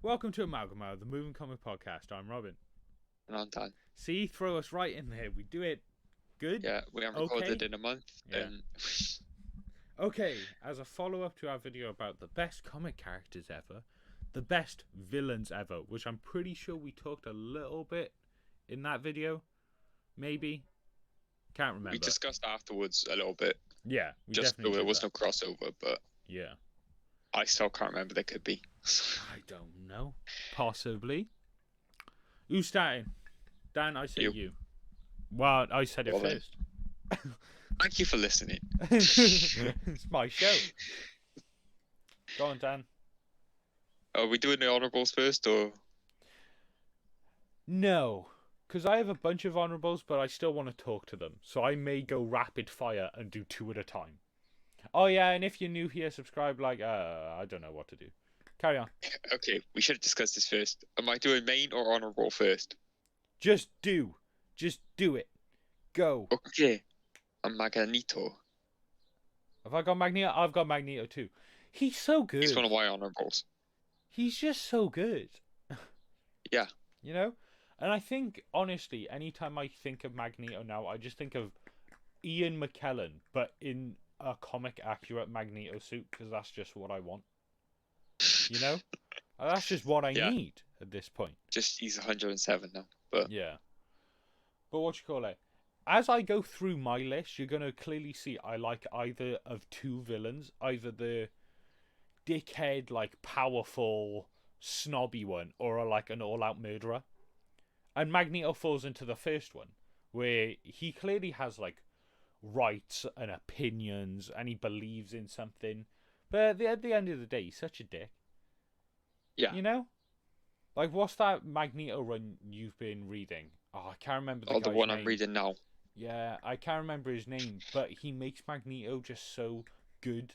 Welcome to Amalgam Hour, the Moving Comic Podcast. I'm Robin. And I'm Dan. See, throw us right in there. We do it good. Yeah, we haven't recorded in a month. Yeah. Okay, as a follow-up to our video about the best comic characters ever, the best villains ever, which I'm pretty sure we talked a little bit in that video. Maybe. Can't remember. We discussed afterwards a little bit. Yeah, just so there was no crossover, but yeah, I still can't remember. There could be. I don't know. Possibly. Who's starting? Dan, I say you. Well, I said it first. Thank you for listening. It's my show. Go on, Dan. Are we doing the honourables first, or? No, because I have a bunch of honourables, but I still want to talk to them. So I may go rapid fire and do two at a time. Oh yeah, and if you're new here, subscribe. I don't know what to do. Carry on. Okay, we should have discussed this first. Am I doing main or honourable first? Just do it. Go. Okay. I'm Magneto. Have I got Magneto? I've got Magneto too. He's so good. He's one of my honourables. He's just so good. Yeah. You know? And I think, honestly, anytime I think of Magneto now, I just think of Ian McKellen, but in a comic-accurate Magneto suit, because that's just what I want. You know? That's just what I need at this point. Just, he's 107 now. But yeah. But what you call it? As I go through my list, you're going to clearly see I like either of two villains. Either the dickhead, powerful, snobby one, or an all-out murderer. And Magneto falls into the first one, where he clearly has, rights and opinions, and he believes in something. But at the end of the day, he's such a dick. Yeah. You know? What's that Magneto run you've been reading? Oh, I can't remember the one name. I'm reading now. Yeah, I can't remember his name, but he makes Magneto just so good.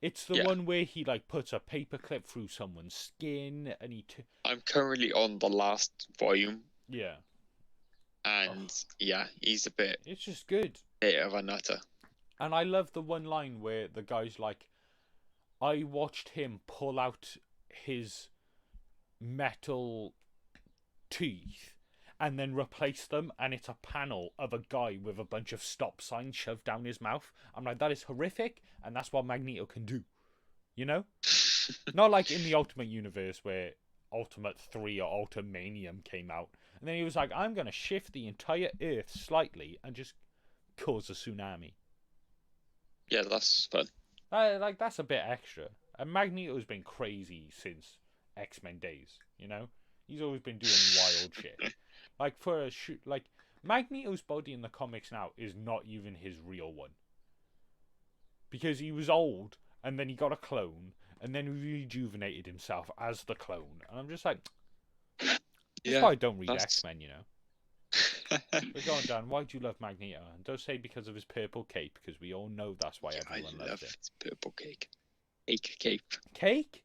It's the one where he, puts a paperclip through someone's skin, and he... I'm currently on the last volume. Yeah. And, he's a bit... It's just good. Bit of a nutter. And I love the one line where the guy's like, I watched him pull out his metal teeth and then replace them, and it's a panel of a guy with a bunch of stop signs shoved down his mouth. I'm like, that is horrific, and that's what Magneto can do. You know? Not like in the Ultimate Universe where Ultimate 3 or Ultimanium came out, and then he was like, I'm going to shift the entire Earth slightly and just cause a tsunami. Yeah, that's fun. That's a bit extra. And Magneto's been crazy since X-Men days, you know? He's always been doing wild shit. Magneto's body in the comics now is not even his real one. Because he was old, and then he got a clone, and then rejuvenated himself as the clone. And I'm just like, that's why I don't read X-Men, you know? But go on, Dan, why do you love Magneto? And don't say because of his purple cape, because we all know that's why everyone loves it. His purple cake. Cape. Cake?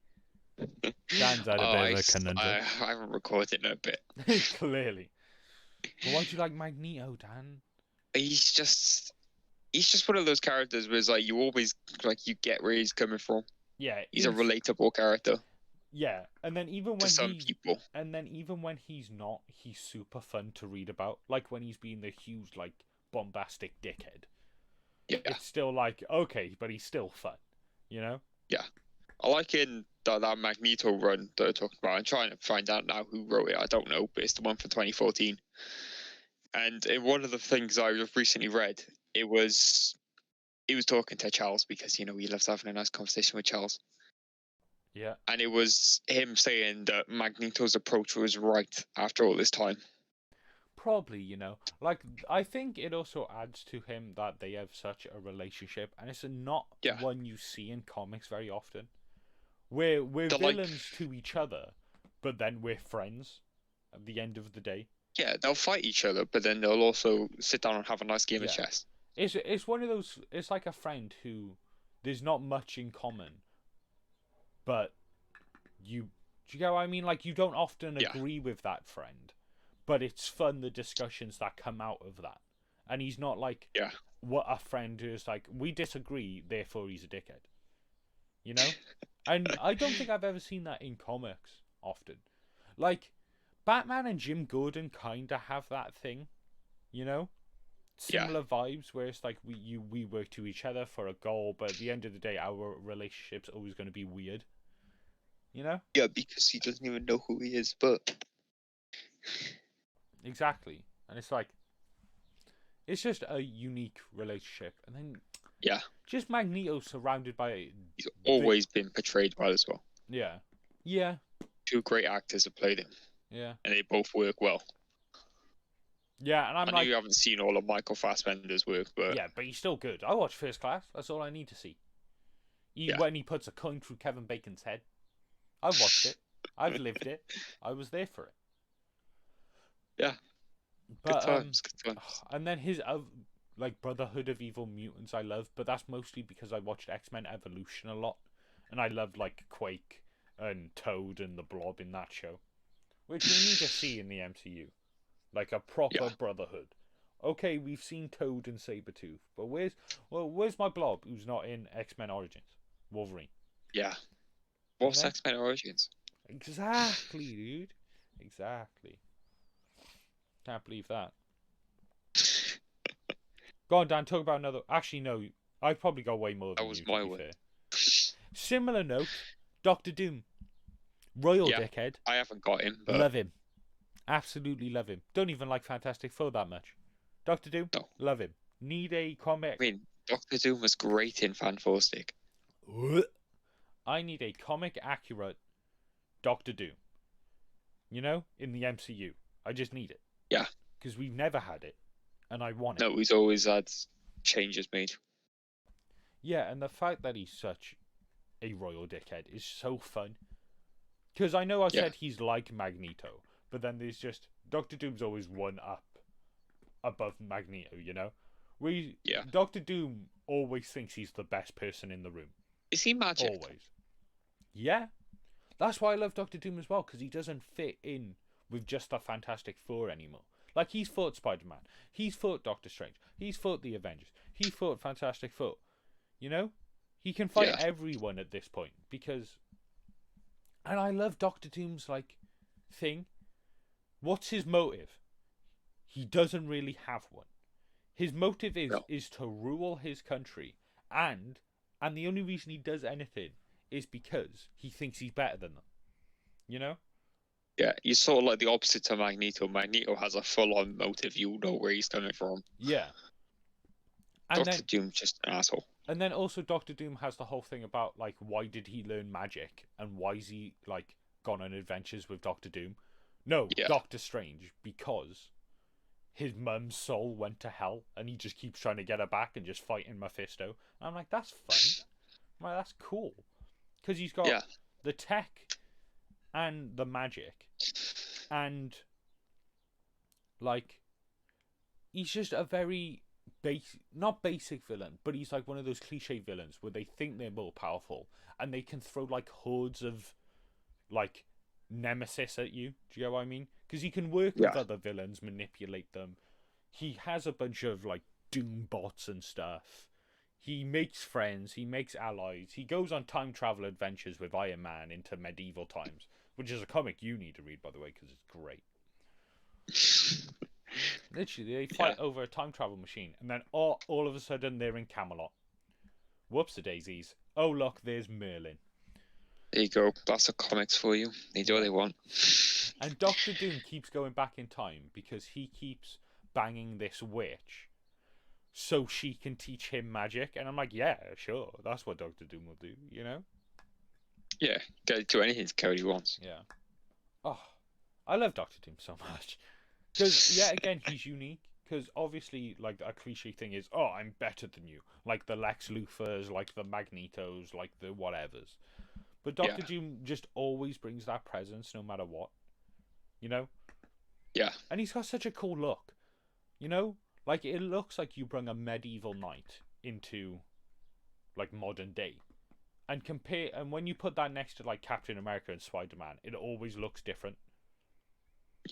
Dan's had a bit of a conundrum. I haven't recorded in a bit. Clearly. But why do you like Magneto, Dan? He's just one of those characters where it's you always you get where he's coming from. Yeah. He's a relatable character. Yeah, and then even when people. And then even when he's not, he's super fun to read about. Like when he's being the huge, bombastic dickhead. Yeah. It's still okay, but he's still fun. You know? Yeah. I like in that Magneto run that I'm talking about. I'm trying to find out now who wrote it. I don't know, but it's the one from 2014. And in one of the things I've recently read, he was talking to Charles because, he loves having a nice conversation with Charles. Yeah. And it was him saying that Magneto's approach was right after all this time. Probably, I think it also adds to him that they have such a relationship, and it's not one you see in comics very often. We're villains to each other, but then we're friends at the end of the day. Yeah, they'll fight each other, but then they'll also sit down and have a nice game of chess. It's one of those. It's like a friend who there's not much in common, but do you get what I mean? You don't often agree with that friend, but it's fun the discussions that come out of that. And he's not what a friend who's we disagree, therefore he's a dickhead. You know? And I don't think I've ever seen that in comics, often. Like, Batman and Jim Gordon kind of have that thing, you know? Similar vibes where it's like we work to each other for a goal, but at the end of the day, our relationship's always going to be weird, you know? Yeah, because he doesn't even know who he is, but... Exactly. And it's like, it's just a unique relationship. And then... Yeah. Just Magneto surrounded by... He's always been portrayed well as well. Yeah. Yeah. 2 great actors have played him. Yeah. And they both work well. Yeah, and I know you haven't seen all of Michael Fassbender's work, but... Yeah, but he's still good. I watch First Class. That's all I need to see. When he puts a coin through Kevin Bacon's head. I've watched it. I've lived it. I was there for it. Yeah. But, good times. And then his... like Brotherhood of Evil Mutants I love, but that's mostly because I watched X-Men Evolution a lot. And I loved, like, Quake and Toad and the Blob in that show. Which we need to see in the MCU. Like a proper Brotherhood. Okay, we've seen Toad and Sabretooth, but where's my Blob who's not in X-Men Origins? Wolverine. Yeah. What's X-Men Origins? Exactly, dude. Exactly. Can't believe that. Go on, Dan, talk about another... Actually, no. I've probably got way more than that was my way. Fair. Similar note, Doctor Doom. Royal dickhead. I haven't got him, but... Love him. Absolutely love him. Don't even like Fantastic Four that much. Doctor Doom? No. Love him. Need a comic... I mean, Doctor Doom was great in Fantastic. I need a comic accurate Doctor Doom. You know? In the MCU. I just need it. Yeah. Because we've never had it. And I want it. No, he's always had changes made. Yeah, and the fact that he's such a royal dickhead is so fun. Because I know I said he's like Magneto, but then there's just... Doctor Doom's always one up above Magneto, you know? Doctor Doom always thinks he's the best person in the room. Is he magic? Always. Yeah. That's why I love Doctor Doom as well, because he doesn't fit in with just the Fantastic Four anymore. Like, he's fought Spider-Man. He's fought Doctor Strange. He's fought the Avengers. He fought Fantastic Four. You know? He can fight everyone at this point, because... And I love Doctor Doom's, like, thing. What's his motive? He doesn't really have one. His motive is to rule his country, and the only reason he does anything is because he thinks he's better than them. You know? Yeah, he's sort of like the opposite to Magneto. Magneto has a full-on motive. You know where he's coming from. Yeah. And Doctor Doom's just an asshole. And then also Doctor Doom has the whole thing about, like, why did he learn magic? And why is he, like, gone on adventures with Doctor Doom? No, Doctor Strange, because his mum's soul went to hell, and he just keeps trying to get her back and just fighting Mephisto. And I'm like, that's fun. I'm like, that's cool. Because he's got the tech and the magic. And, like, he's just a very not basic villain, but he's like one of those cliche villains where they think they're more powerful and they can throw, like, hordes of, like, nemesis at you. Do you know what I mean? Because he can work with other villains, manipulate them. He has a bunch of, like, Doom bots and stuff. He makes friends. He makes allies. He goes on time travel adventures with Iron Man into medieval times, which is a comic you need to read, by the way, because it's great. Literally, they fight over a time travel machine, and then all of a sudden they're in Camelot. Whoops-a-daisies. Oh, look, there's Merlin. There you go. That's the comics for you. They do what they want. And Doctor Doom keeps going back in time because he keeps banging this witch so she can teach him magic. And I'm like, yeah, sure. That's what Doctor Doom will do, you know? Yeah, do anything to get what he wants. Yeah. Oh, I love Doctor Doom so much. Because, again, he's unique. Because obviously, like, a cliche thing is, oh, I'm better than you. Like the Lex Luthors, like the Magnetos, like the whatevers. But Doctor Doom just always brings that presence no matter what. You know? Yeah. And he's got such a cool look. You know? Like, it looks like you bring a medieval knight into, like, modern day. And when you put that next to, like, Captain America and Spider-Man, it always looks different.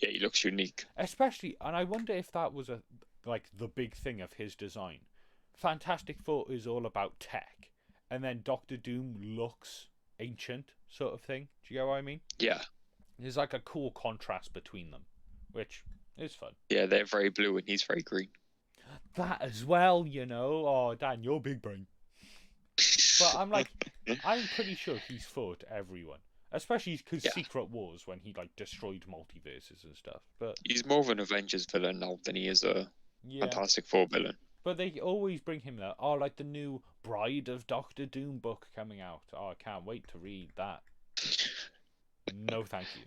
Yeah, he looks unique. Especially, and I wonder if that was the big thing of his design. Fantastic Four is all about tech, and then Doctor Doom looks ancient, sort of thing. Do you get what I mean? Yeah. There's like a cool contrast between them, which is fun. Yeah, they're very blue and he's very green. That as well, you know. Oh, Dan, you're big brain. But I'm like, I'm pretty sure he's fought everyone, especially because Secret Wars when he like destroyed multiverses and stuff. But he's more of an Avengers villain now than he is a Fantastic Four villain. But they always bring him there. Oh, like the new Bride of Doctor Doom book coming out. Oh, I can't wait to read that. No, thank you.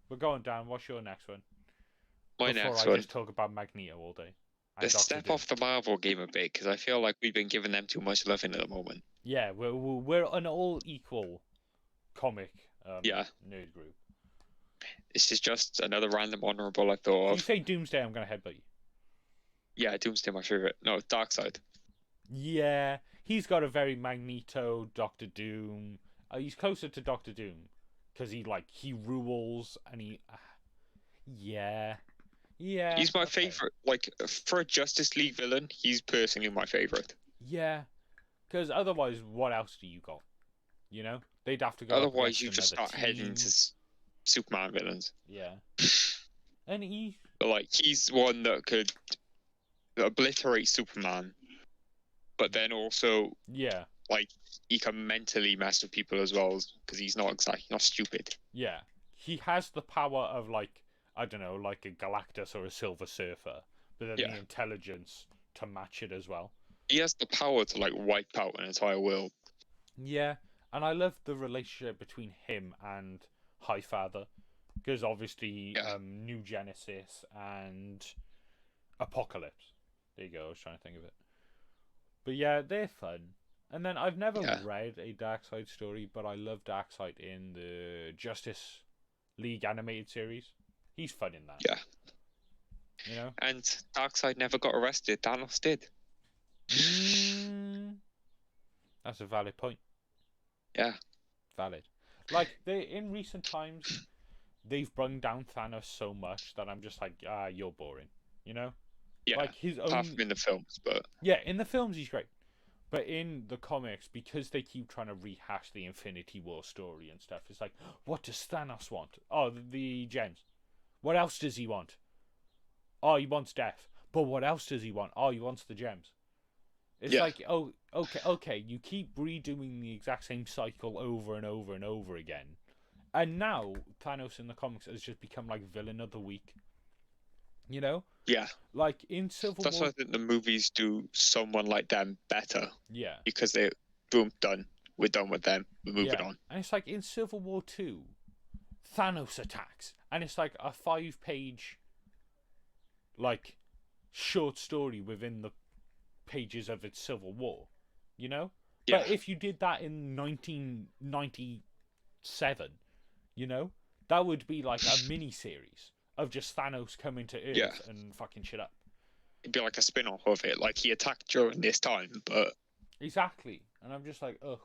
But go on, Dan. What's your next one? Before I just talk about Magneto all day. Let's step off the Marvel game a bit, because I feel like we've been giving them too much loving at the moment. Yeah, we're an all equal comic nerd group. This is just another random honourable I thought of. If you say Doomsday, I'm going to headbutt you. Yeah, Doomsday my favourite. No, Darkseid. Yeah, he's got a very Magneto, Doctor Doom. He's closer to Doctor Doom, because he rules and he... Yeah. He's my favourite. Like, for a Justice League villain, he's personally my favourite. Yeah. Because otherwise, what else do you got? You know? They'd have to go. Otherwise, you just start heading to Superman villains. Yeah. And he's one that could obliterate Superman, but then also, he can mentally mess with people as well, because he's not stupid. Yeah. He has the power of, I don't know, like a Galactus or a Silver Surfer, but then the intelligence to match it as well. He has the power to wipe out an entire world. Yeah, and I love the relationship between him and Highfather, because obviously New Genesis and Apocalypse. There you go, I was trying to think of it. But yeah, they're fun. And then I've never read a Darkseid story, but I love Darkseid in the Justice League animated series. He's fun in that. Yeah. You know? And Darkseid never got arrested. Thanos did. That's a valid point. Yeah. Valid. In recent times, they've brung down Thanos so much that I'm just like, you're boring. You know? Yeah. Apart from in the films, but... Yeah, in the films he's great. But in the comics, because they keep trying to rehash the Infinity War story and stuff, it's like, what does Thanos want? Oh, the gems. What else does he want? Oh, he wants death. But what else does he want? Oh, he wants the gems. It's like, oh, okay, you keep redoing the exact same cycle over and over and over again. And now, Thanos in the comics has just become villain of the week. You know? Yeah. In Civil War... That's why I think the movies do someone like them better. Yeah. Because they're, boom, done. We're done with them. We're moving on. And it's in Civil War 2, Thanos attacks. And it's a 5-page, short story within the pages of its Civil War. You know? Yeah. But if you did that in 1997, you know, that would be a mini-series of just Thanos coming to Earth and fucking shit up. It'd be like a spin-off of it. He attacked during this time, but... Exactly. And I'm just ugh.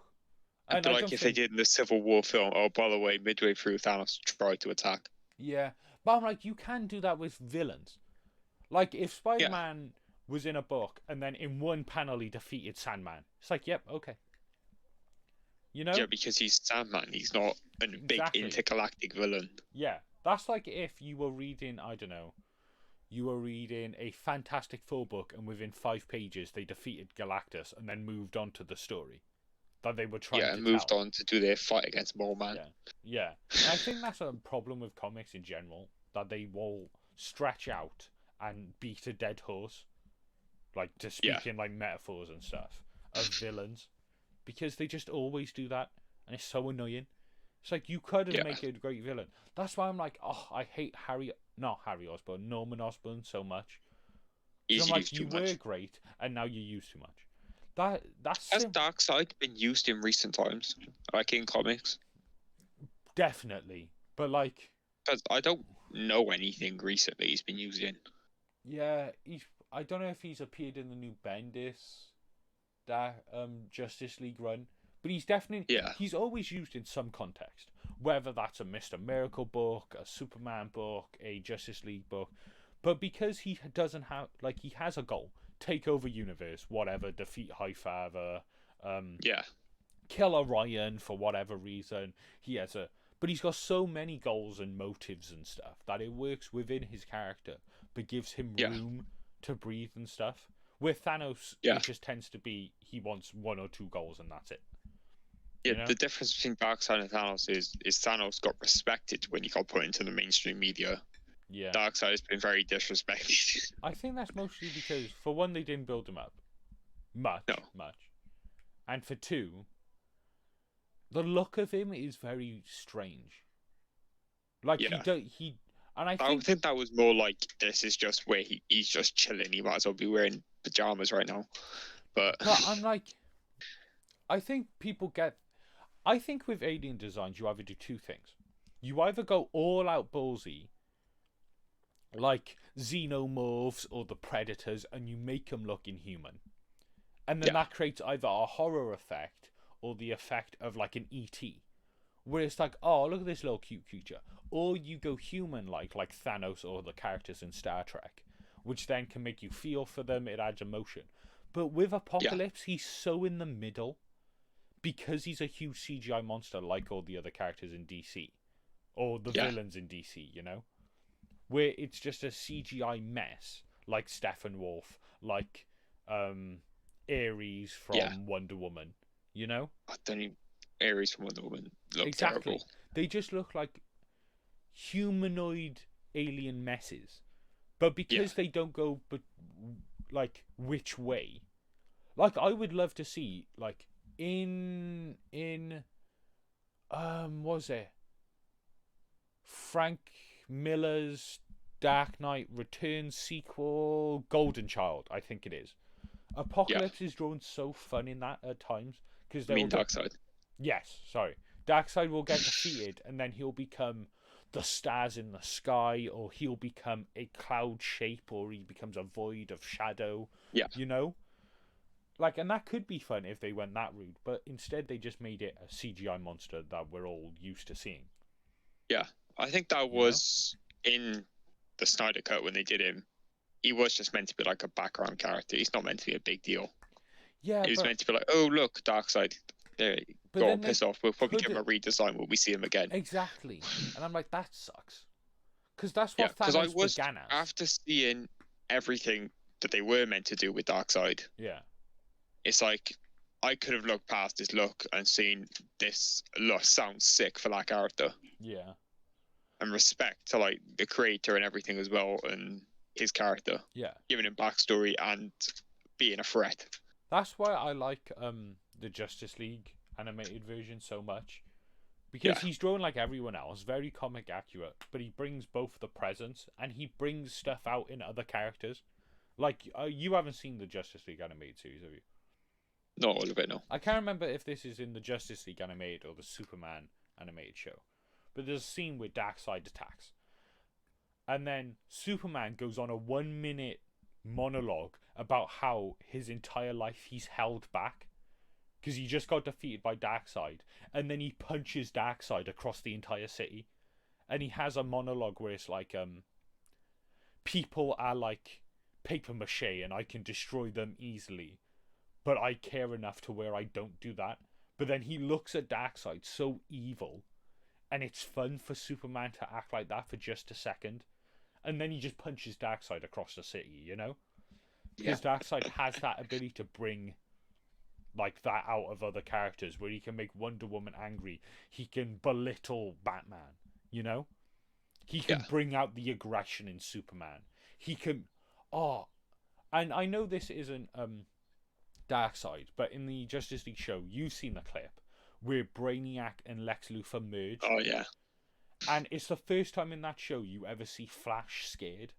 It'd be if they did in the Civil War film, oh, by the way, midway through, Thanos tried to attack. Yeah. But I'm you can do that with villains. If Spider-Man was in a book, and then in one panel he defeated Sandman. It's yep, okay. You know? Yeah, because he's Sandman. He's not a big intergalactic villain. Yeah. That's if you were reading, I don't know, you were reading a Fantastic Four book, and within 5 pages they defeated Galactus, and then moved on to the story that they were trying to tell. Yeah, moved on to do their fight against Mole Man. Yeah. And I think that's a problem with comics in general, that they will stretch out and beat a dead horse, to speak in metaphors and stuff, of villains, because they just always do that, and it's so annoying. It's you couldn't make a great villain. That's why I'm I hate Norman Osborn so much. You were great, and now you use too much. That's Has Darkseid been used in recent times, in comics? Definitely, but because I don't know anything recently he's been used in. Yeah, I don't know if he's appeared in the new Bendis Justice League run, but he's definitely he's always used in some context, whether that's a Mr. Miracle book, a Superman book, a Justice League book. But because he doesn't have he has a goal, take over universe, whatever, defeat Highfather, kill Orion for whatever reason. He has But he's got so many goals and motives and stuff that it works within his character, but gives him room to breathe and stuff. With Thanos, it just tends to be he wants 1 or 2 goals and that's it. Yeah, You know? the difference between Darkseid and Thanos is Thanos got respected when he got put into the mainstream media. Yeah. Darkseid has been very disrespected. I think that's mostly because, for one, they didn't build him up much. And for 2, the look of him is very strange. Like, I think that was more like, this is just where he's just chilling. He might as well be wearing pajamas right now. But I'm like, I think with alien designs, you either do 2 things. You either go all out ballsy, like xenomorphs or the Predators, and you make them look inhuman. And then that creates either a horror effect or the effect of like an E.T., where it's like, oh, look at this little cute creature. Or you go human-like Thanos or the characters in Star Trek, which then can make you feel for them, it adds emotion. But with Apocalypse, he's so in the middle, because he's a huge CGI monster like all the other characters in DC, or the villains in DC, you know? Where it's just a CGI mess, like Steppenwolf, like Ares from Wonder Woman, you know? I don't even... Ares from Wonder Woman look terrible. They just look like humanoid alien messes. But because they don't go, which way? Like, I would love to see, like, was it Frank Miller's Dark Knight Returns sequel, Golden Child, I think it is. Apocalypse is drawn so fun in that at times. Because Darkseid? Yes, sorry. Darkseid will get defeated, and then he'll become the stars in the sky, or he'll become a cloud shape, or he becomes a void of shadow. Yeah. You know? Like, and that could be fun if they went that route, but instead they just made it a CGI monster that we're all used to seeing. Yeah, I think that was in the Snyder Cut when they did him. He was just meant to be like a background character. He's not meant to be a big deal. Yeah, he was meant to be like, oh, look, Darkseid. There, go on, piss off. We'll probably give him a redesign when we see him again. Exactly. And I'm like, that sucks. Because that's what Thanos began as. After seeing everything that they were meant to do with Darkseid, it's like, I could have looked past his look and seen this look sounds sick for that character. Yeah. And respect to like the creator and everything as well, and his character. Yeah. Giving him backstory and being a threat. That's why I like the Justice League animated version so much. Because he's drawn like everyone else, very comic accurate, but he brings both the presence and he brings stuff out in other characters. Like, you haven't seen the Justice League animated series, have you? Not all of it, no. I can't remember if this is in the Justice League animated or the Superman animated show. But there's a scene where Darkseid attacks. And then Superman goes on a 1-minute monologue about how his entire life he's held back. Because he just got defeated by Darkseid. And then he punches Darkseid across the entire city. And he has a monologue where it's like, people are like paper mache and I can destroy them easily. But I care enough to where I don't do that. But then he looks at Darkseid so evil. And it's fun for Superman to act like that for just a second. And then he just punches Darkseid across the city, you know? Because Darkseid has that ability to bring like that out of other characters, where he can make Wonder Woman angry. He can belittle Batman, you know? He can bring out the aggression in Superman. He can... Oh, and I know this isn't Darkseid, but in the Justice League show, you've seen the clip where Brainiac and Lex Luthor merge. Oh, yeah. And it's the first time in that show you ever see Flash scared.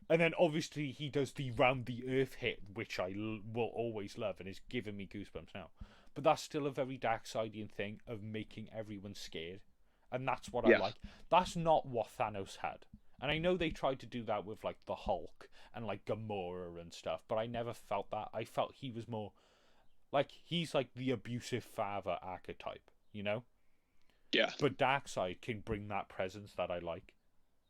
And then obviously he does the round the earth hit, which I will always love and is giving me goosebumps now. But that's still a very Darkseidian thing of making everyone scared. And that's what I like. That's not what Thanos had. And I know they tried to do that with like the Hulk and like Gamora and stuff, but I never felt that. I felt he was more like, he's like the abusive father archetype, you know? Yeah. But Darkseid can bring that presence that I like.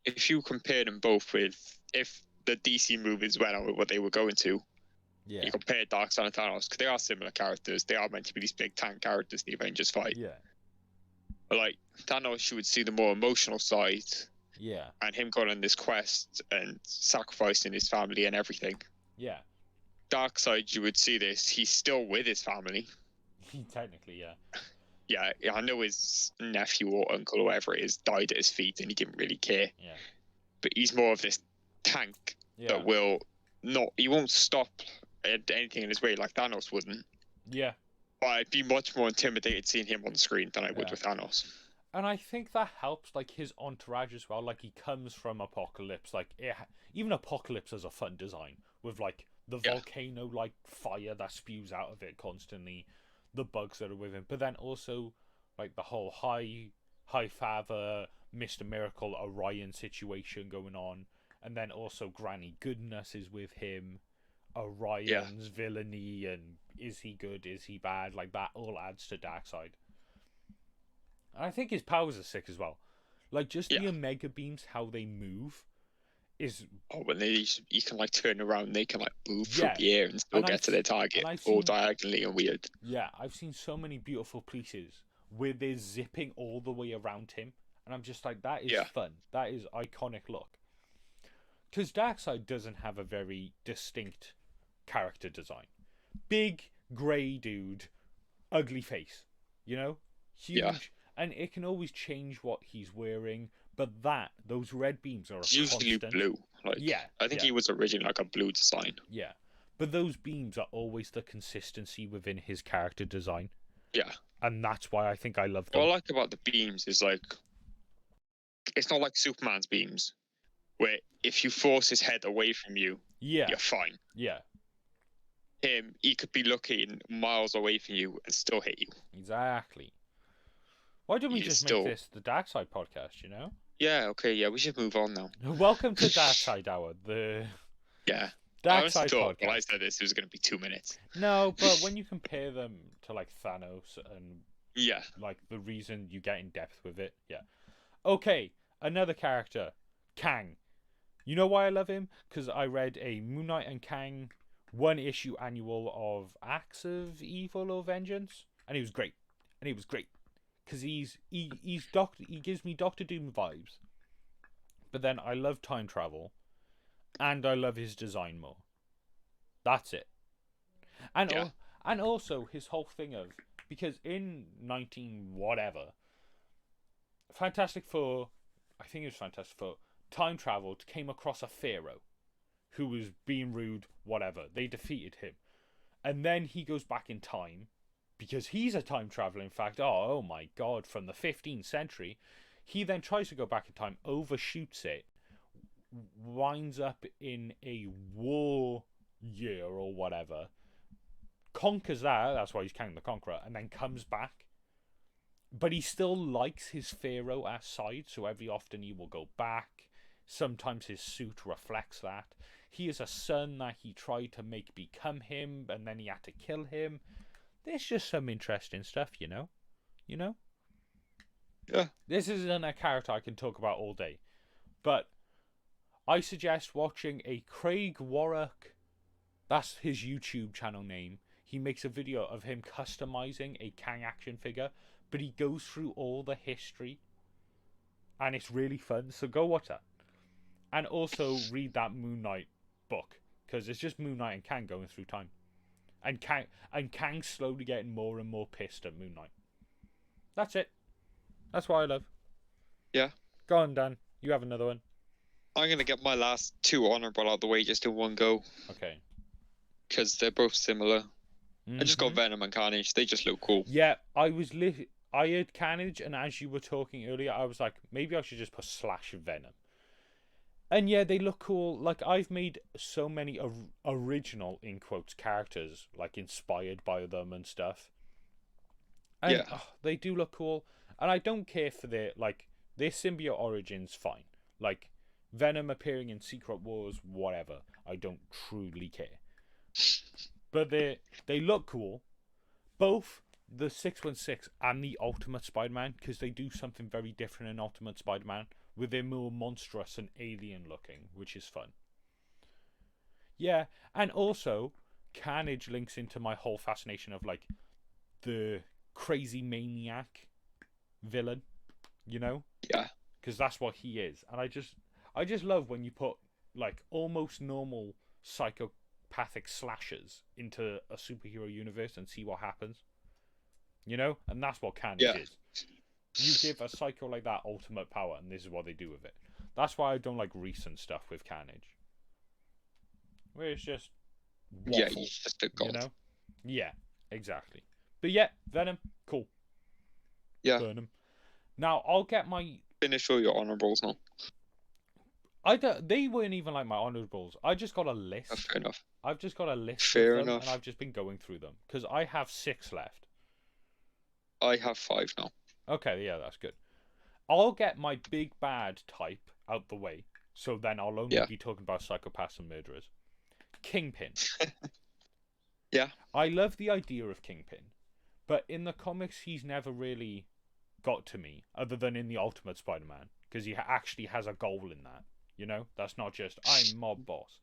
If you compare them both with, if the DC movies went on with what they were going to, you compare Darkseid and Thanos, because they are similar characters. They are meant to be these big tank characters in the Avengers fight. Yeah. But like Thanos, you would see the more emotional side, Yeah. and him going on this quest and sacrificing his family and everything. Yeah. Darkseid, you would see this. He's still with his family. Technically, yeah. Yeah, I know his nephew or uncle or whatever it is died at his feet, and he didn't really care. Yeah. But he's more of this tank that will not. He won't stop at anything in his way like Thanos wouldn't. Yeah. But I'd be much more intimidated seeing him on the screen than I would with Thanos. And I think that helps, like, his entourage as well. Like, he comes from Apocalypse. Like, even Apocalypse has a fun design with, like, the volcano-like fire that spews out of it constantly, the bugs that are with him. But then also, like, the whole High Father, Mr. Miracle, Orion situation going on. And then also Granny Goodness is with him. Orion's villainy, and is he good, is he bad? Like, that all adds to Darkseid. And I think his powers are sick as well. Like, just the Omega beams, how they move, is... Oh, when he can, like, turn around, they can, like, move through the air and still get to their target, all diagonally and weird. Yeah, I've seen so many beautiful pieces where they're zipping all the way around him, and I'm just like, that is fun. That is iconic look. Because Darkseid doesn't have a very distinct character design. Big, grey dude, ugly face, you know? Huge. Yeah. And it can always change what he's wearing, but those red beams are usually constant. Blue. Like, I think he was originally like a blue design. Yeah. But those beams are always the consistency within his character design. Yeah. And that's why I think I love them. What I like about the beams is, like, it's not like Superman's beams, where if you force his head away from you, you're fine. Yeah. He could be looking miles away from you and still hit you. Exactly. Why don't we make this the Darkseid podcast, you know? Yeah, okay, yeah, we should move on now. Welcome to Darkseid Hour, Darkseid podcast. When I said this, it was going to be 2 minutes. No, but when you compare them to, like, Thanos and like, the reason you get in depth with it, Okay, another character, Kang. You know why I love him? Because I read a Moon Knight and Kang one-issue annual of Acts of Evil or Vengeance, and he was great. Because he gives me Doctor Doom vibes. But then I love time travel, and I love his design more. That's it. And and also his whole thing of, because in 19 whatever, Fantastic Four, I think it was Fantastic Four, time traveled, came across a pharaoh who was being rude, whatever. They defeated him. And then he goes back in time, because he's a time traveler, in fact. Oh my god, from the 15th century. He then tries to go back in time, overshoots it, winds up in a war year or whatever, conquers that's why he's Kang the Conqueror, and then comes back. But he still likes his pharaoh-ass side, so every often he will go back. Sometimes his suit reflects that. He is a son that he tried to make become him, and then he had to kill him. There's just some interesting stuff, you know? Yeah. This isn't a character I can talk about all day. But I suggest watching a Craig Warwick, that's his YouTube channel name. He makes a video of him customizing a Kang action figure, but he goes through all the history, and it's really fun, so go watch that. And also read that Moon Knight book, because it's just Moon Knight and Kang going through time. And Kang slowly getting more and more pissed at Moon Knight. That's it. That's what I love. Yeah. Go on, Dan. You have another one. I'm going to get my last two honourable out of the way just in one go. Okay. Because they're both similar. I just got Venom and Carnage. They just look cool. Yeah, I heard Carnage, and as you were talking earlier, I was like, maybe I should just put / Venom. And yeah, they look cool. Like, I've made so many original, in quotes, characters, like, inspired by them and stuff. And they do look cool. And I don't care for their symbiote origins, fine. Like, Venom appearing in Secret Wars, whatever. I don't truly care. But they look cool. Both the 616 and the Ultimate Spider-Man, because they do something very different in Ultimate Spider-Man, with their more monstrous and alien looking, which is fun. Yeah, and also, Carnage links into my whole fascination of, like, the crazy maniac villain, you know? Yeah. Because that's what he is. And I just love when you put like almost normal psychopathic slashers into a superhero universe and see what happens. You know? And that's what Carnage is. You give a psycho like that ultimate power, and this is what they do with it. That's why I don't like recent stuff with Carnage. Where it's just waffle, Yeah, he's just a god. you know? Yeah, exactly. But yeah, Venom, cool. Yeah. Venom. Now, I'll get my... Finish all your honorables now. They weren't even like my honorables. I just got a list. That's fair enough. I've just got a list Fair of them, enough. and I've just been going through them. Because I have 6 left. I have 5 now. Okay, yeah, that's good. I'll get my big bad type out the way, so then I'll only be talking about psychopaths and murderers. Kingpin. Yeah. I love the idea of Kingpin, but in the comics he's never really got to me, other than in the Ultimate Spider-Man, because he actually has a goal in that, you know? That's not just, I'm mob boss.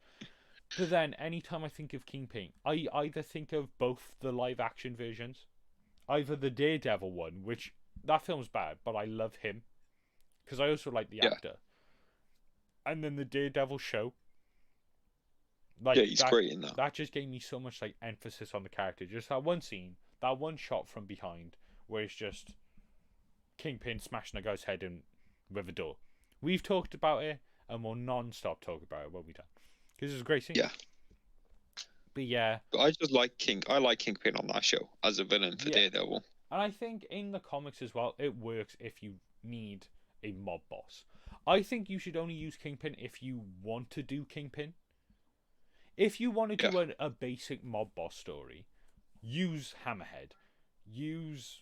But then, anytime I think of Kingpin, I either think of both the live-action versions, either the Daredevil one, which, that film's bad, but I love him, because I also like the actor. And then the Daredevil show. Like, yeah, he's great in that. That just gave me so much like emphasis on the character. Just that one scene, that one shot from behind, where it's just Kingpin smashing a guy's head in with a door. We've talked about it, and we'll non-stop talk about it when we done. Because it's a great scene. Yeah. But yeah. But I just like I like Kingpin on that show as a villain for Daredevil. And I think in the comics as well, it works if you need a mob boss. I think you should only use Kingpin if you want to do Kingpin. If you want to do a basic mob boss story, use Hammerhead. Use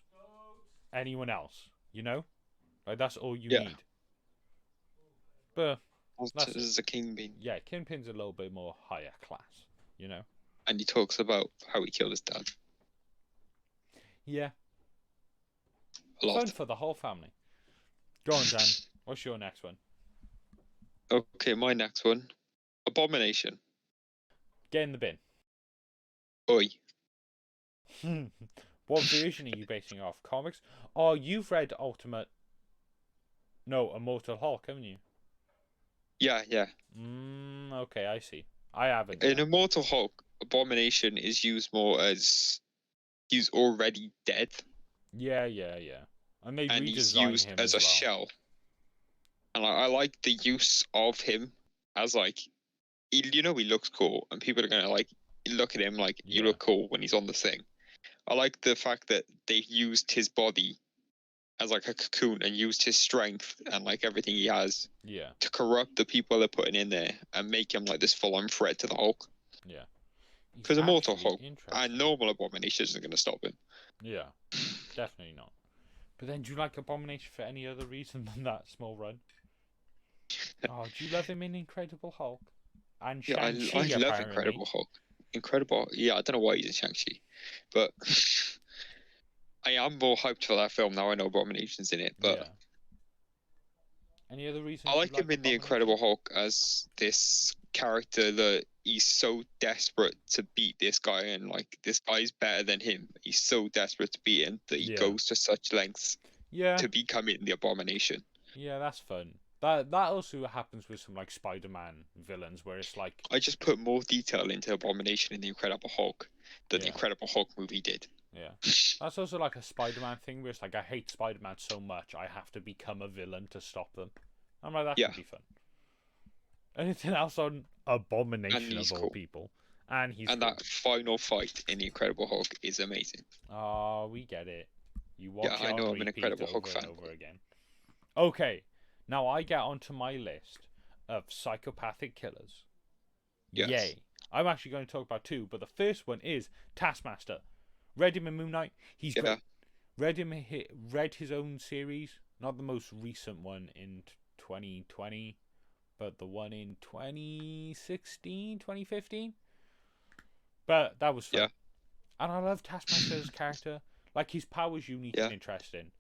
anyone else, you know? Like, that's all you need. But this is a Kingpin. Yeah, Kingpin's a little bit more higher class, you know? And he talks about how he killed his dad. Yeah. A lot. Fun for the whole family. Go on, Dan. What's your next one? Okay, my next one. Abomination. Get in the bin. Oi. What version are you basing off? Comics? Oh, you've read Immortal Hulk, haven't you? Yeah. Okay, I see. I haven't. In Immortal Hulk, Abomination is used more as he's already dead. Yeah. And he's used him as a shell. And I like the use of him as like, he looks cool, and people are gonna like look at him like you look cool when he's on the thing. I like the fact that they've used his body as like a cocoon and used his strength and like everything he has to corrupt the people they're putting in there and make him like this full-on threat to the Hulk. Yeah. Because Immortal Hulk and normal Abomination isn't going to stop him. Yeah, definitely not. But then, do you like Abomination for any other reason than that small run? Oh, do you love him in Incredible Hulk? And Shang-Chi, I love Incredible Hulk. Yeah, I don't know why he's in Shang-Chi, but I am more hyped for that film now. I know Abomination's in it, but any other reason? I like him in the Incredible Hulk as this character that he's so desperate to beat this guy, and like this guy's better than him. He's so desperate to beat him that he goes to such lengths to becoming the Abomination. Yeah, that's fun. That also happens with some like Spider-Man villains, where it's like I just put more detail into Abomination in the Incredible Hulk than the Incredible Hulk movie did. Yeah, that's also like a Spider-Man thing, where it's like I hate Spider-Man so much I have to become a villain to stop them. I'm like, that could be fun. Anything else on Abomination of all people? And that final fight in the Incredible Hulk is amazing. Oh, we get it. You watch it I know. on I'm an Incredible Hulk fan. Over again. Okay. Now I get onto my list of psychopathic killers. Yes. Yay. I'm actually going to talk about 2, but the first one is Taskmaster. Read him in Moon Knight. He's great. Read his own series. Not the most recent one in 2020, but the one in 2016, 2015. But that was fun. Yeah. And I love Taskmaster's character. Like, his power's unique and interesting,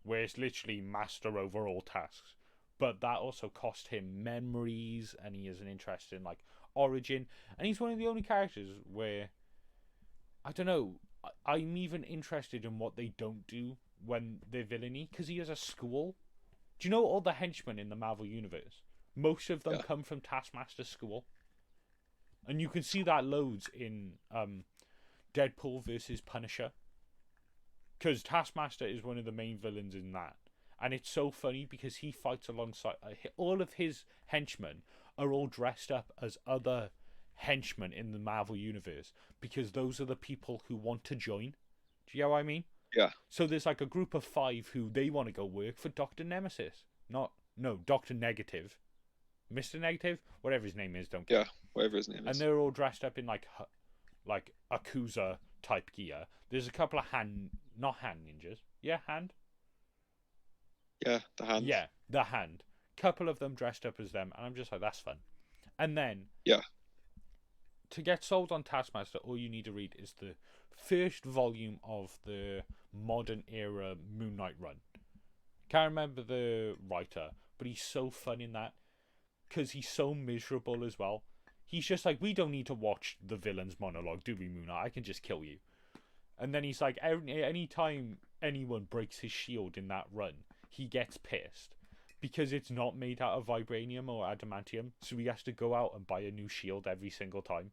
where it's literally master over all tasks. But that also cost him memories, and he has an interesting like origin. And he's one of the only characters where, I don't know, I'm even interested in what they don't do when they're villainy, because he has a school. Do you know all the henchmen in the Marvel Universe? Most of them come from Taskmaster's school. And you can see that loads in Deadpool versus Punisher. Because Taskmaster is one of the main villains in that. And it's so funny because he fights alongside... all of his henchmen are all dressed up as other henchmen in the Marvel Universe. Because those are the people who want to join. Do you know what I mean? Yeah. So there's like a group of 5 who they want to go work for Dr. Nemesis. Dr. Negative. Mr. Negative? Whatever his name is, don't care. Yeah, whatever his name is. And they're all dressed up in like Akuza type gear. There's a couple of not hand ninjas. Yeah, hand? Yeah, the hand. Yeah, the hand. Couple of them dressed up as them, and I'm just like, that's fun. And then, to get sold on Taskmaster, all you need to read is the first volume of the modern era Moon Knight run. Can't remember the writer, but he's so fun in that because he's so miserable as well. He's just like, we don't need to watch the villain's monologue, do we, Moon Knight? I can just kill you. And then he's like, any time anyone breaks his shield in that run, he gets pissed because it's not made out of vibranium or adamantium, so he has to go out and buy a new shield every single time.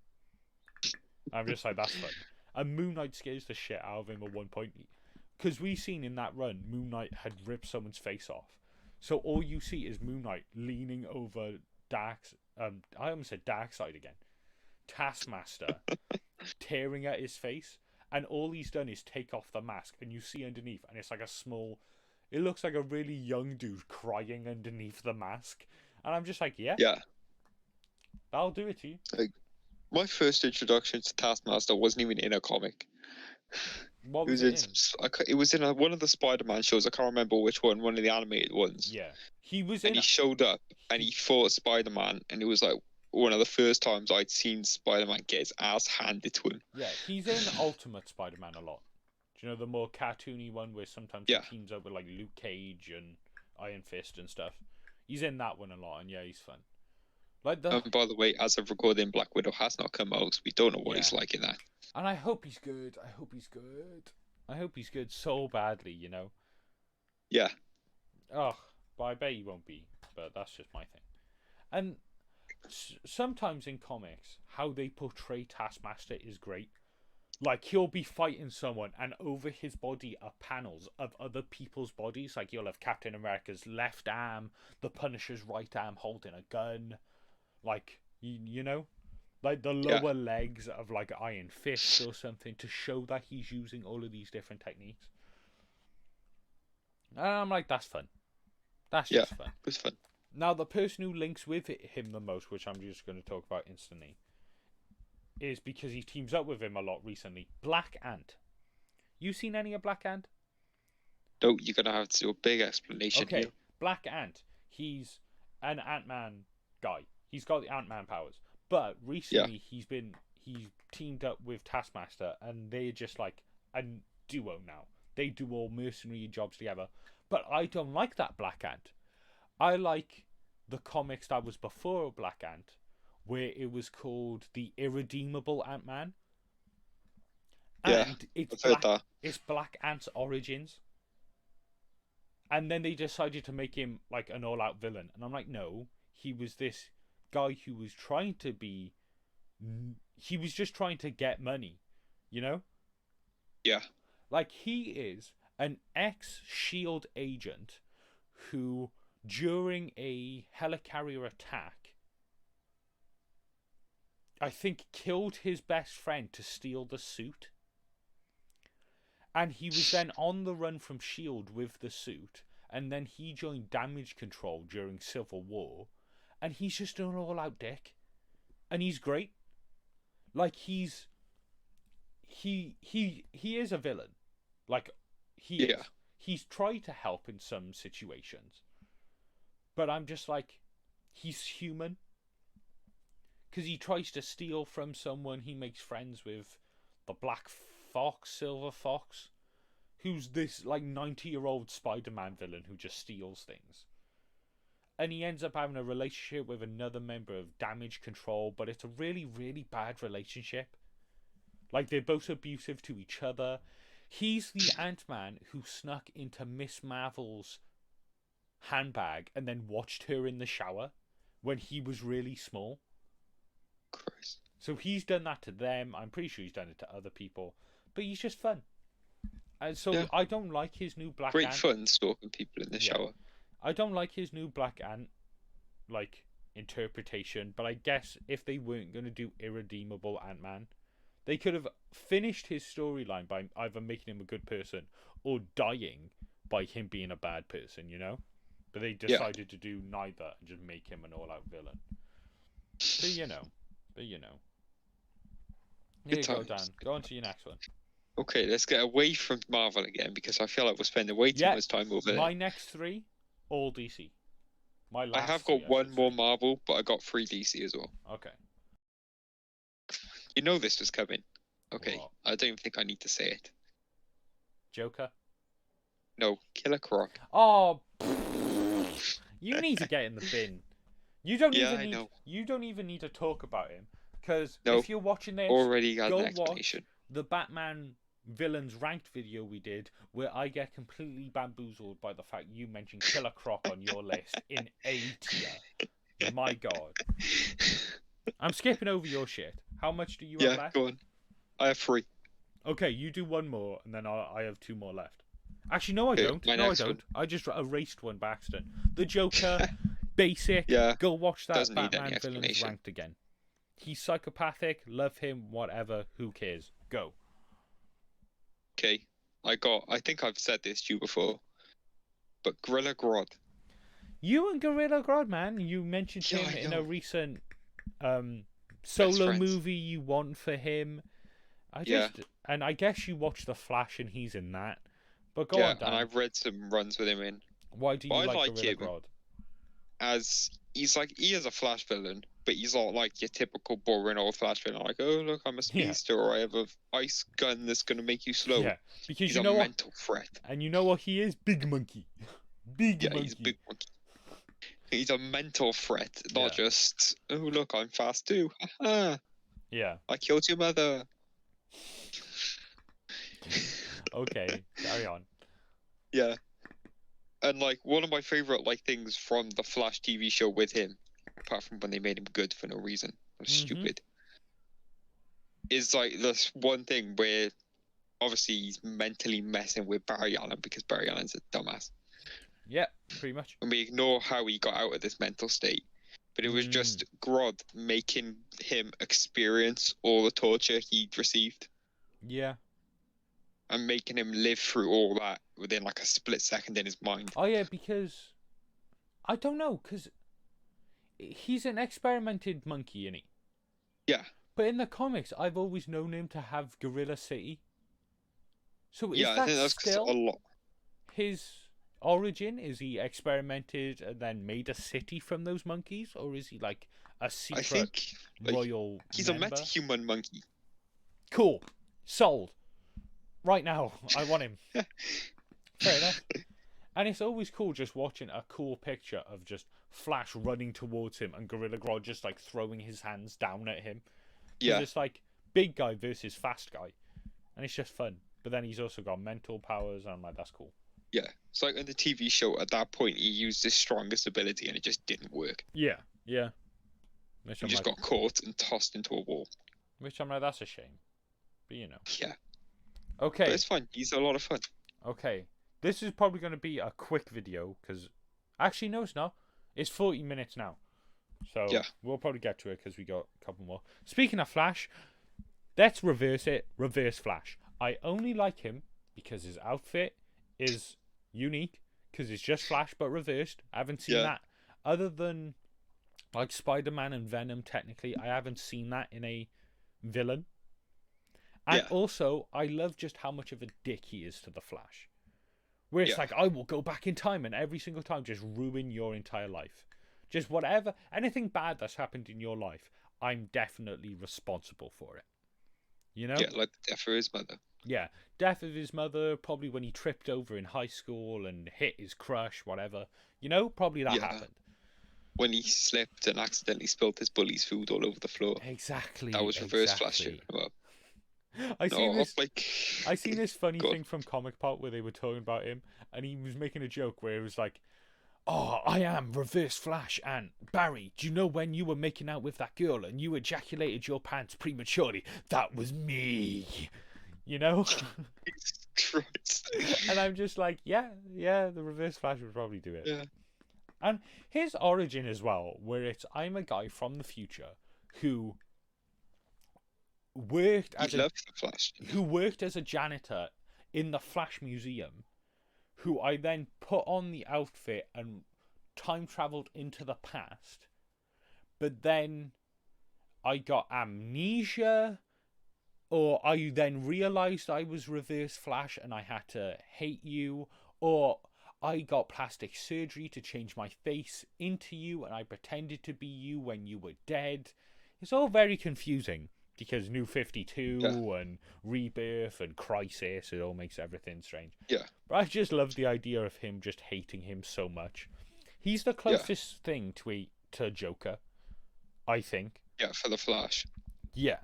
I'm just like, that's fun. And Moon Knight scares the shit out of him at one point. Because we seen in that run, Moon Knight had ripped someone's face off. So all you see is Moon Knight leaning over I almost said Darkseid again. Taskmaster, tearing at his face. And all he's done is take off the mask. And you see underneath, and it's like it looks like a really young dude crying underneath the mask. And I'm just like, yeah. That'll do it to you. Like, my first introduction to Taskmaster wasn't even in a comic. What was it in? It was in one of the Spider-Man shows. I can't remember which one of the animated ones. Yeah. He showed up and he fought Spider-Man, and it was like one of the first times I'd seen Spider-Man get his ass handed to him. Yeah, he's in Ultimate Spider-Man a lot. Do you know the more cartoony one where sometimes he teams up with like Luke Cage and Iron Fist and stuff? He's in that one a lot, and yeah, he's fun. Like by the way, as of recording, Black Widow has not come out, so we don't know what he's like in that. And I hope he's good. I hope he's good so badly, you know? Yeah. Oh, but I bet he won't be. But that's just my thing. And sometimes in comics, how they portray Taskmaster is great. Like, he'll be fighting someone, and over his body are panels of other people's bodies. Like, you'll have Captain America's left arm, the Punisher's right arm holding a gun. Like, you know? Like the lower legs of like Iron Fist or something to show that he's using all of these different techniques. And I'm like, that's fun. That's just fun. It's fun. Now, the person who links with him the most, which I'm just going to talk about instantly, is because he teams up with him a lot recently. Black Ant. You seen any of Black Ant? No, you're going to have to do a big explanation here. Black Ant. He's an Ant-Man guy. He's got the Ant-Man powers. But recently he's teamed up with Taskmaster, and they're just like a duo now. They do all mercenary jobs together. But I don't like that Black Ant. I like the comics that was before Black Ant, where it was called The Irredeemable Ant-Man. And it's Black Ant's origins. And then they decided to make him like an all-out villain. And I'm like, no, he was this guy who was he was just trying to get money, you know? Yeah. Like, he is an ex-SHIELD agent who, during a helicarrier attack, I think killed his best friend to steal the suit. And he was then on the run from SHIELD with the suit, and then he joined Damage Control during Civil War. And he's just an all-out dick. And he's great. Like, he is a villain. Like, he is. He's tried to help in some situations. But I'm just like, he's human. Because he tries to steal from someone. He makes friends with the Black Fox, Silver Fox, who's this, like, 90-year-old Spider-Man villain who just steals things. And he ends up having a relationship with another member of Damage Control, but it's a really, really bad relationship. Like, they're both abusive to each other. He's the Ant-Man who snuck into Miss Marvel's handbag and then watched her in the shower when he was really small. Christ. So he's done that to them. I'm pretty sure he's done it to other people. But he's just fun. And so I don't like his new Black Ant. Great fun stalking people in the shower. I don't like his new Black Ant, like, interpretation. But I guess if they weren't going to do irredeemable Ant-Man, they could have finished his storyline by either making him a good person or dying by him being a bad person, you know? But they decided to do neither and just make him an all-out villain. But you know. Here you go, Dan. Go on to your next one. Okay, let's get away from Marvel again because I feel like we're spending way too much time over there. My next three, all DC. My last I have got one more Marvel, but I got 3 DC as well. Okay. You know this was coming. Okay, What? I don't think I need to say it. Joker? No, Killer Croc. Oh, you need to get in the bin. You don't I don't even need to talk about him because No, if you're watching this, already got go an explanation. watch the Batman villains ranked video we did, where I get completely bamboozled by the fact you mentioned Killer Croc on your list in A tier. My God, I'm skipping over your shit. How much do you have left? Go on. I have 3. Okay, you do one more, and then I have 2 more left. Actually, no, I Okay, don't. my No, I next don't. one. I just erased one by accident. The Joker, basic. Yeah, Go watch that doesn't need any Batman villains explanation. ranked again. He's psychopathic. Love him. Whatever. Who cares? Go. Okay. I think I've said this to you before, but Gorilla Grodd. You and Gorilla Grodd, man. You mentioned him in a recent solo movie you want for him. And I guess you watched The Flash and he's in that. But go on, Dan. And I've read some runs with him in. Why do you like Gorilla him Grodd? As he is a Flash villain, but he's not like your typical boring old Flash villain. Like, oh look, I'm a speedster, or I have a ice gun that's gonna make you slow. Yeah, because he's you know a what? mental threat. And you know what he is? Big monkey. Big monkey. He's a big monkey. He's a mental threat, not just oh look, I'm fast too. Yeah. I killed your mother. Okay, carry on. Yeah. And like one of my favorite things from the Flash TV show with him, apart from when they made him good for no reason, it was stupid, is like this one thing where obviously he's mentally messing with Barry Allen because Barry Allen's a dumbass. Yeah, pretty much. And we ignore how he got out of this mental state. But it was just Grodd making him experience all the torture he'd received. Yeah. And making him live through all that within like a split second in his mind. Oh yeah, because I don't know, because he's an experimented monkey, isn't he? Yeah. But in the comics, I've always known him to have Gorilla City. So is I that think that's still a lot. his origin? Is he experimented and then made a city from those monkeys, or is he like a secret I think royal he's member? a metahuman monkey. Cool. Sold. Right now, I want him. Fair enough. And it's always cool just watching a cool picture of just Flash running towards him and Gorilla Grodd just like throwing his hands down at him. Yeah. It's like big guy versus fast guy. And it's just fun. But then he's also got mental powers, and I'm like, that's cool. Yeah. It's like in the TV show, at that point, he used his strongest ability and it just didn't work. Yeah. Yeah. Which He just got caught and tossed into a wall. Which I'm like, that's a shame. But you know. Yeah. Okay. But it's fun. He's a lot of fun. Okay. This is probably going to be a quick video because... Actually, no, it's not. It's 40 minutes now. So we'll probably get to it because we got a couple more. Speaking of Flash, let's reverse it. Reverse Flash. I only like him because his outfit is unique because it's just Flash but reversed. I haven't seen that. Other than like Spider-Man and Venom, technically, I haven't seen that in a villain. And also, I love just how much of a dick he is to the Flash. Where it's like, I will go back in time and every single time just ruin your entire life. Just whatever, anything bad that's happened in your life, I'm definitely responsible for it. You know? Yeah, like the death of his mother. Yeah, death of his mother, probably when he tripped over in high school and hit his crush, whatever. You know, probably that happened. When he slipped and accidentally spilled his bully's food all over the floor. Exactly. That was reverse Flash shit. Well, I seen No, this. like, I seen this funny God. thing from Comic Pop where they were talking about him, and he was making a joke where it was like, "Oh, I am Reverse Flash, and Barry, do you know when you were making out with that girl and you ejaculated your pants prematurely? That was me." You know? Jesus Christ. And I'm just like, yeah, the Reverse Flash would probably do it. Yeah. And his origin as well, where it's I'm a guy from the future who worked as He loves the Flash. who worked as a janitor in the Flash Museum, who I then put on the outfit and time traveled into the past. But then I got amnesia, or I then realized I was Reverse Flash and I had to hate you, or I got plastic surgery to change my face into you and I pretended to be you when you were dead. It's all very confusing because New 52 and Rebirth and Crisis, it all makes everything strange. Yeah. But I just love the idea of him just hating him so much. He's the closest thing to Joker, I think. Yeah, for the Flash. Yeah.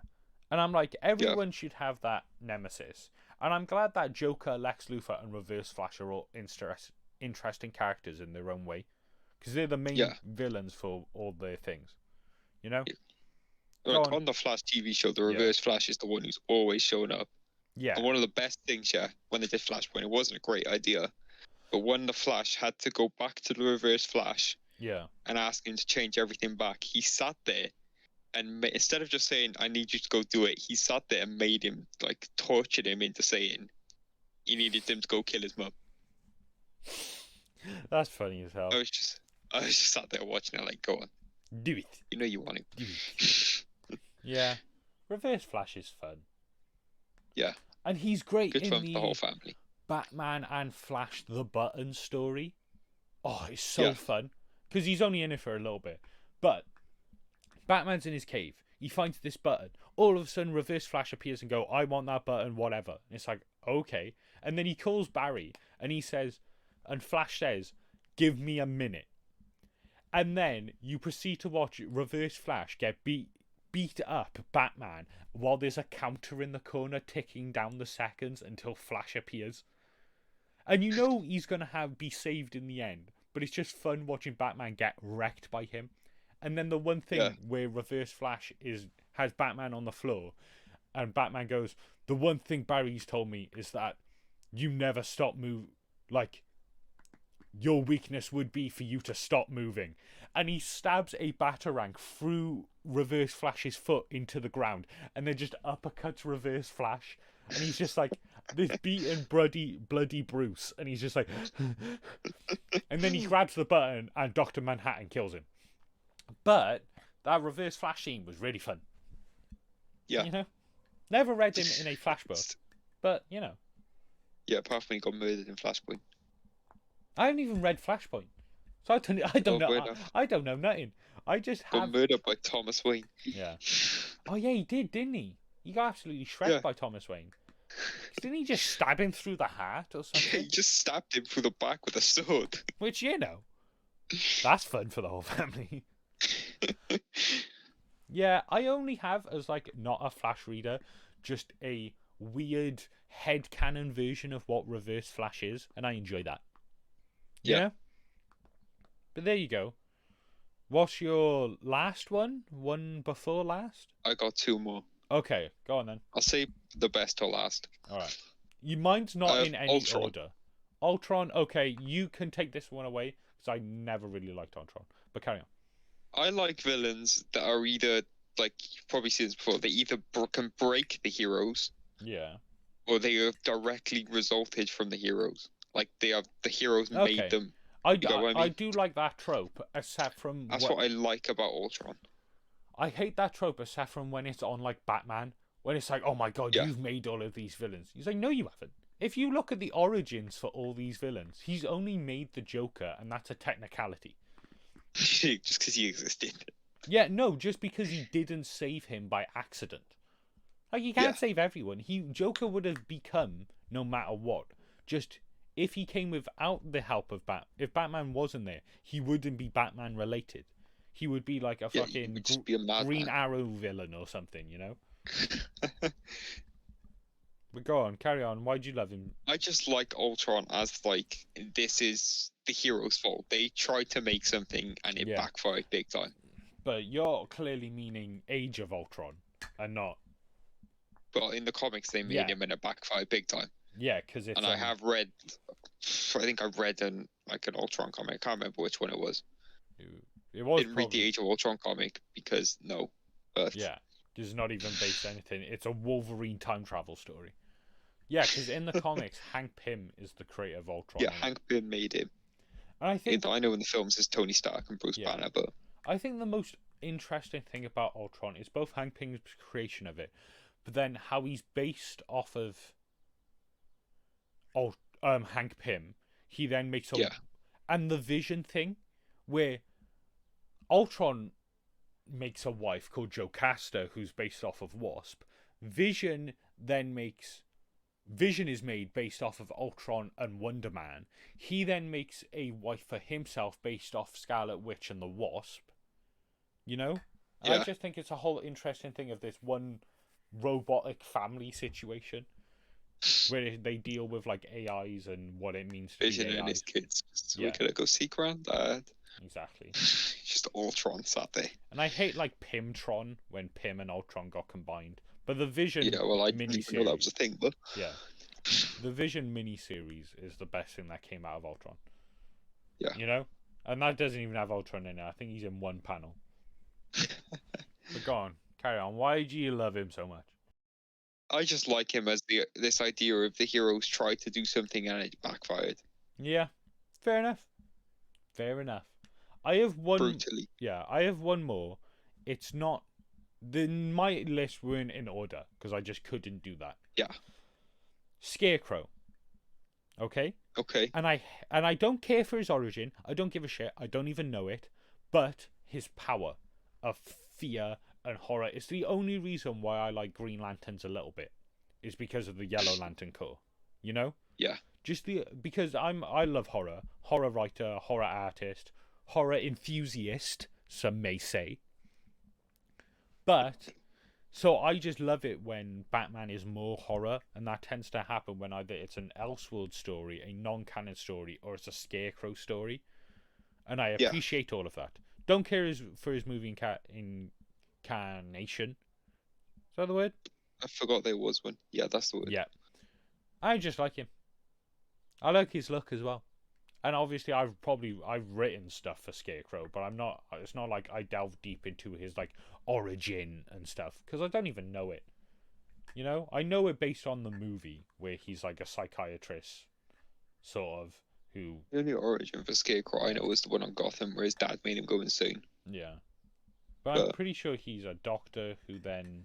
And I'm like, everyone should have that nemesis. And I'm glad that Joker, Lex Luthor, and Reverse Flash are all interesting characters in their own way. Because they're the main villains for all their things. You know? Like, on the Flash TV show, the Reverse Flash is the one who's always shown up. Yeah. And one of the best things, when they did Flashpoint, it wasn't a great idea. But when the Flash had to go back to the Reverse Flash and ask him to change everything back, he sat there and instead of just saying, I need you to go do it, he sat there and made him, like, tortured him into saying he needed him to go kill his mum. That's funny as hell. I was just sat there watching it, like, go on. Do it. You know you want to. Do it. Yeah. Reverse Flash is fun. Yeah. And he's great Good in fun for the whole family. Batman and Flash the Button story. Oh, it's so fun. Because he's only in it for a little bit. But Batman's in his cave. He finds this button. All of a sudden, Reverse Flash appears and go, I want that button, whatever. And it's like, okay. And then he calls Barry and he says, and Flash says, give me a minute. And then you proceed to watch Reverse Flash get beat up Batman while there's a counter in the corner ticking down the seconds until Flash appears. And you know he's going to be saved in the end. But it's just fun watching Batman get wrecked by him. And then the one thing where Reverse Flash has Batman on the floor, and Batman goes, the one thing Barry's told me is that you never stop moving. Like, your weakness would be for you to stop moving. And he stabs a Batarang through Reverse Flash's foot into the ground, and then just uppercuts Reverse Flash. And he's just like this beaten, bloody Bruce. And he's just like... and then he grabs the button, and Dr. Manhattan kills him. But that Reverse Flash scene was really fun. Yeah. You know? Never read him in a Flash book. But, you know. Yeah, apart from he got murdered in Flashpoint. I haven't even read Flashpoint. So I don't know. I don't know nothing. I just have... Got murdered by Thomas Wayne. Yeah. Oh, yeah, he did, didn't he? He got absolutely shredded by Thomas Wayne. Didn't he just stab him through the heart or something? He just stabbed him through the back with a sword. Which, you know, that's fun for the whole family. Yeah, I only have, as like not a Flash reader, just a weird headcanon version of what Reverse Flash is, and I enjoy that. You know? But there you go. What's your last one? One before last? I got two more. Okay, go on then. I'll say the best till last. Alright. Mine's not in any Ultron. order. Ultron, okay, you can take this one away, because I never really liked Ultron. But carry on. I like villains that are either, like, you've probably seen this before, they either can break the heroes. Yeah. Or they have directly resulted from the heroes. Like, the heroes made them. I do like that trope, except from... That's what I like about Ultron. I hate that trope, except from when it's on, like, Batman. When it's like, oh my god, you've made all of these villains. He's like, no, you haven't. If you look at the origins for all these villains, he's only made the Joker, and that's a technicality. Just because he existed. Yeah, no, just because he didn't save him by accident. Like, he can't save everyone. Joker would have become, no matter what, just... If he came without the help of if Batman wasn't there, he wouldn't be Batman related. He would be like a fucking be a Green Arrow villain or something, you know? But go on, carry on. Why'd you love him? I just like Ultron as like this is the hero's fault. They tried to make something and it backfired big time. But you're clearly meaning Age of Ultron, and not. But in the comics, they made him in a backfire big time. Yeah, because it's. And I have read. I think I've read an Ultron comic. I can't remember which one it was. It was. Didn't read the Age of Ultron comic because no. But yeah, it's not even based on anything. It's a Wolverine time travel story. Yeah, because in the comics, Hank Pym is the creator of Ultron. Yeah, Hank Pym made him. And I think I know in the films it's Tony Stark and Bruce Banner, but I think the most interesting thing about Ultron is both Hank Pym's creation of it, but then how he's based off of Hank Pym. He then makes and the Vision thing, where Ultron makes a wife called Jocasta, who's based off of Wasp. Vision is made based off of Ultron and Wonder Man. He then makes a wife for himself based off Scarlet Witch and the Wasp. You know? And I just think it's a whole interesting thing of this one robotic family situation where they deal with like AIs and what it means to Vision be AIs. And his kids. So we're gonna go see Granddad. Exactly. Just Ultron sat there. And I hate like Pymtron when Pym and Ultron got combined. But the Vision I didn't even know that was a thing, but the Vision miniseries is the best thing that came out of Ultron. Yeah. You know? And that doesn't even have Ultron in it. I think he's in one panel. But go on, carry on. Why do you love him so much? I just like him as this idea of the heroes tried to do something and it backfired. Yeah. Fair enough. I have one. Brutally. Yeah, I have one more. It's not. My list weren't in order because I just couldn't do that. Yeah. Scarecrow. Okay. Okay. And I don't care for his origin. I don't give a shit. I don't even know it. But his power of fear and horror is the only reason why I like Green Lanterns a little bit. Is because of the Yellow Lantern Corps. You know? Yeah. Because I love horror writer, horror artist, horror enthusiast, some may say. But so I just love it when Batman is more horror, and that tends to happen when either it's an Elseworld story, a non-canon story, or it's a Scarecrow story. And I appreciate all of that. Don't care for his movie incarnation. Is that the word? I forgot there was one. Yeah, that's the word. Yeah. I just like him. I like his look as well. And obviously I've written stuff for Scarecrow, but it's not like I delve deep into his like origin and stuff because I don't even know it. You know? I know it based on the movie where he's like a psychiatrist sort of who The only origin for Scarecrow I know is the one on Gotham where his dad made him go insane. Yeah. But I'm pretty sure he's a doctor who then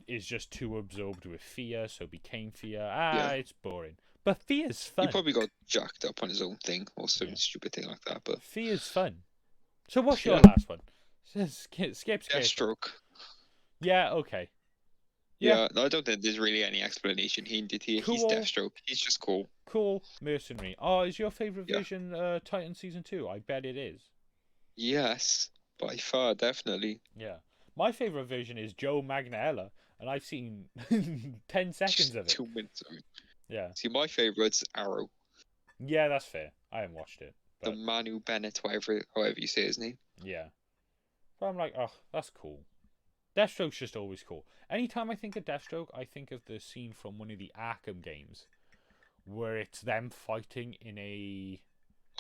is just too absorbed with fear, so became fear. It's boring. But fear's fun. He probably got jacked up on his own thing or some stupid thing like that. But fear's fun. So what's your last one? Skip. Deathstroke. Yeah. Okay. Yeah. No, I don't think there's really any explanation. He's Deathstroke. He's just cool. Cool mercenary. Oh, is your favorite Vision Titan season 2? I bet it is. Yes, by far, definitely. Yeah. My favorite Vision is Joe Magnaella, and I've seen 10 seconds of it. 2 minutes of it. Yeah. See, my favourite's Arrow. Yeah, that's fair. I haven't watched it. But... The Manu Bennett, however you say his name. Yeah. But I'm like, oh, that's cool. Deathstroke's just always cool. Anytime I think of Deathstroke, I think of the scene from one of the Arkham games where it's them fighting in a...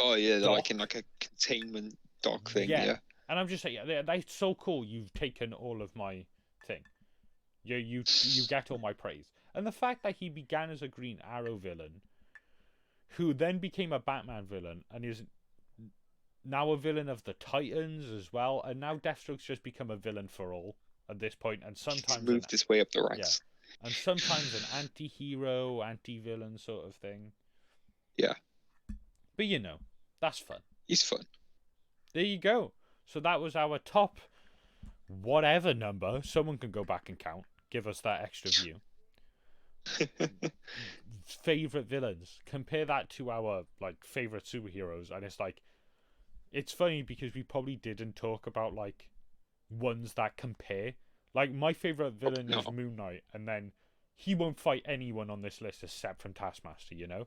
Oh, yeah, they're like in like a containment dock thing, yeah. And I'm just like, that's so cool. You've taken all of my thing. You get all my praise. And the fact that he began as a Green Arrow villain, who then became a Batman villain, and is now a villain of the Titans as well, and now Deathstroke's just become a villain for all at this point, and sometimes he's moved his way up the ranks. Yeah. And sometimes an anti-hero, anti-villain sort of thing. Yeah. But you know, that's fun. He's fun. There you go. So that was our top whatever number. Someone can go back and count. Give us that extra view. Favorite villains. Compare that to our like favorite superheroes, and it's like, it's funny because we probably didn't talk about like ones that compare. Like my favorite villain is Moon Knight, and then he won't fight anyone on this list except from Taskmaster, you know?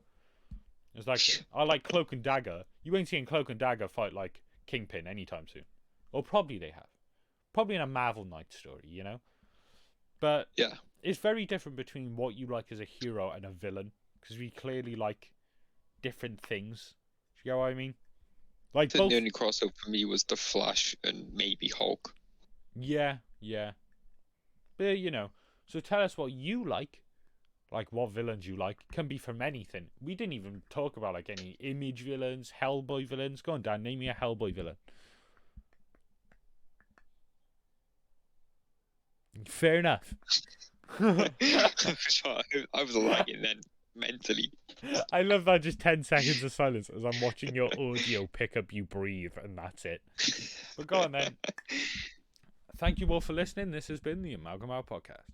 It's like, I like Cloak and Dagger. You ain't seeing Cloak and Dagger fight, like, Kingpin anytime soon. Or probably they have. Probably in a Marvel Knight story, you know? But Yeah. it's very different between what you like as a hero and a villain. Because we clearly like different things. Do you get what I mean? Like I think both... the only crossover for me was the Flash and maybe Hulk. Yeah. But, you know, so tell us what you like what villains you like. Can be from anything. We didn't even talk about, like, any Image villains, Hellboy villains. Go on, Dan, name me a Hellboy villain. Fair enough. I was lagging then, mentally. I love that just 10 seconds of silence as I'm watching your audio pick up you breathe, and that's it. But go on then. Thank you all for listening. This has been the Amalgam Hour Podcast.